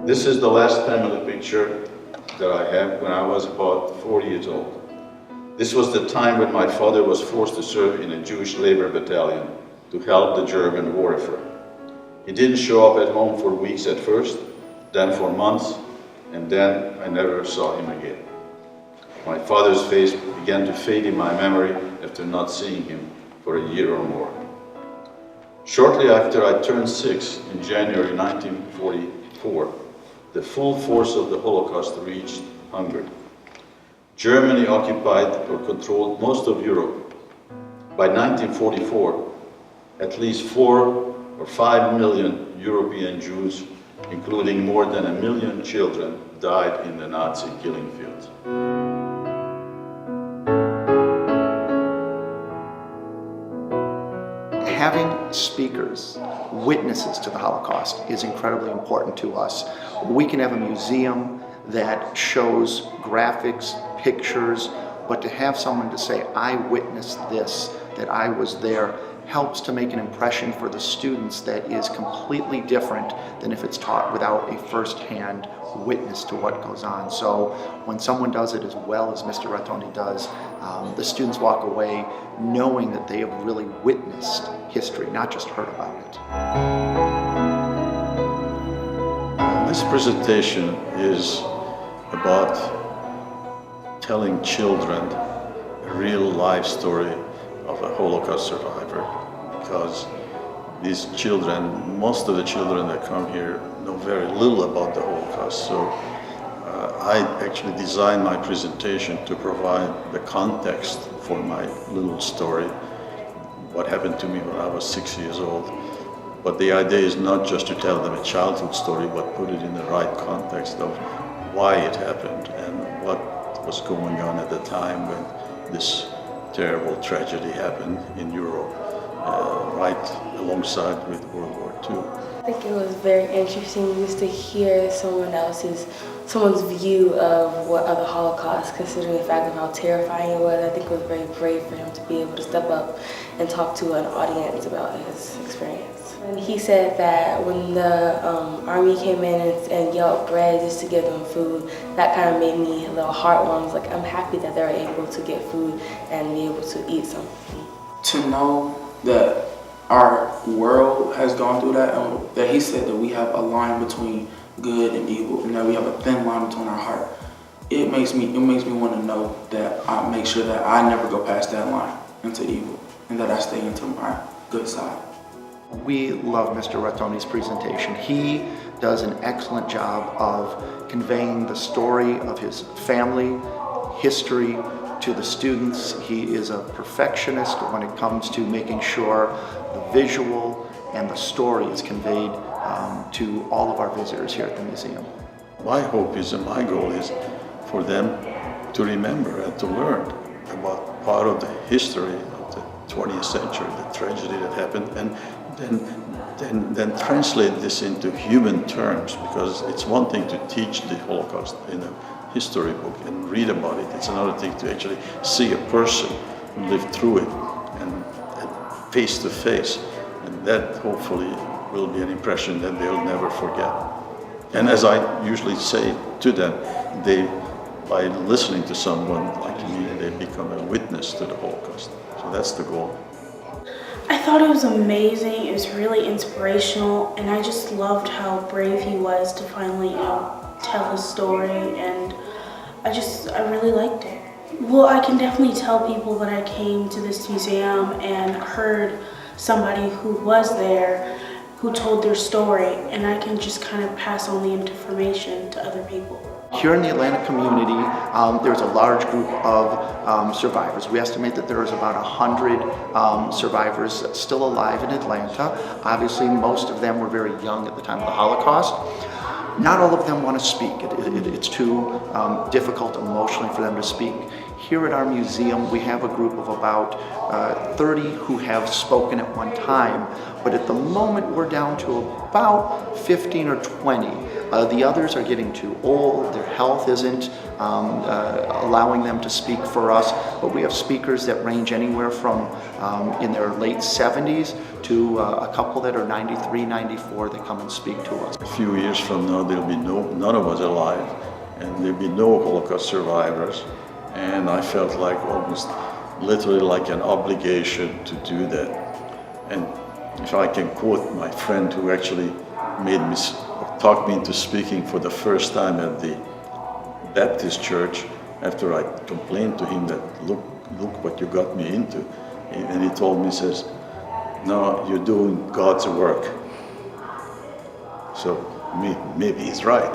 This is the last family picture that I have when I was about 4 years old. This was the time when my father was forced to serve in a Jewish labor battalion to help the German war effort. He didn't show up at home for weeks at first, then for months, and then I never saw him again. My father's face began to fade in my memory after not seeing him for a year or more. Shortly after I turned 6 in January 1944, the full force of the Holocaust reached Hungary. Germany occupied or controlled most of Europe. By 1944, at least 4 or 5 million European Jews, including more than 1 million children, died in the Nazi killing fields. Having speakers, witnesses to the Holocaust is incredibly important to us. We can have a museum that shows graphics, pictures, but to have someone to say, I witnessed this, that I was there, helps to make an impression for the students that is completely different than if it's taught without a first-hand witness to what goes on. So when someone does it as well as Mr. Ratonyi does, the students walk away knowing that they have really witnessed history, not just heard about it. This presentation is about telling children a real life story of a Holocaust survivor, because these children, most of the children that come here know very little about the Holocaust. So I actually designed my presentation to provide the context for my little story, what happened to me when I was 6 years old. But the idea is not just to tell them a childhood story, but put it in the right context of why it happened and what was going on at the time when this terrible tragedy happened in Europe, right alongside with World War II. I think it was very interesting just to hear someone's view of the Holocaust, considering the fact of how terrifying it was. I think it was very brave for him to be able to step up and talk to an audience about his experience. And he said that when the army came in and yelled bread just to give them food, that kind of made me a little heartwarmed. Like, I'm happy that they were able to get food and be able to eat something. To know that our world has gone through that, and that he said that we have a line between good and evil, and that we have a thin line between our heart. It makes me want to know that I make sure that I never go past that line into evil, and that I stay into my good side. We love Mr. Ratonyi's presentation. He does an excellent job of conveying the story of his family, history, to the students. He is a perfectionist when it comes to making sure the visual and the story is conveyed to all of our visitors here at the museum. My hope is, and my goal is, for them to remember and to learn about part of the history of the 20th century, the tragedy that happened, and then translate this into human terms, because it's one thing to teach the Holocaust in a history book and read about it. It's another thing to actually see a person who lived through it and face to face, and that hopefully will be an impression that they'll never forget. And as I usually say to them, by listening to someone like me, they become a witness to the Holocaust. So that's the goal. I thought it was amazing. It was really inspirational, and I just loved how brave he was to finally, tell his story, and I really liked it. Well, I can definitely tell people that I came to this museum and heard somebody who was there who told their story, and I can just kind of pass on the information to other people. Here in the Atlanta community, there's a large group of survivors. We estimate that there is about 100 survivors still alive in Atlanta. Obviously, most of them were very young at the time of the Holocaust. Not all of them want to speak. It's too difficult emotionally for them to speak. Here at our museum, we have a group of about 30 who have spoken at one time, but at the moment we're down to about 15 or 20 The others are getting too old, their health isn't allowing them to speak for us, but we have speakers that range anywhere from in their late 70s to a couple that are 93, 94 that come and speak to us. A few years from now, there'll be none of us alive, and there'll be no Holocaust survivors. And I felt like almost literally like an obligation to do that. And if I can quote my friend who actually talked me into speaking for the first time at the Baptist church, after I complained to him that, look what you got me into. And he told me, he says, no, you're doing God's work. So maybe he's right.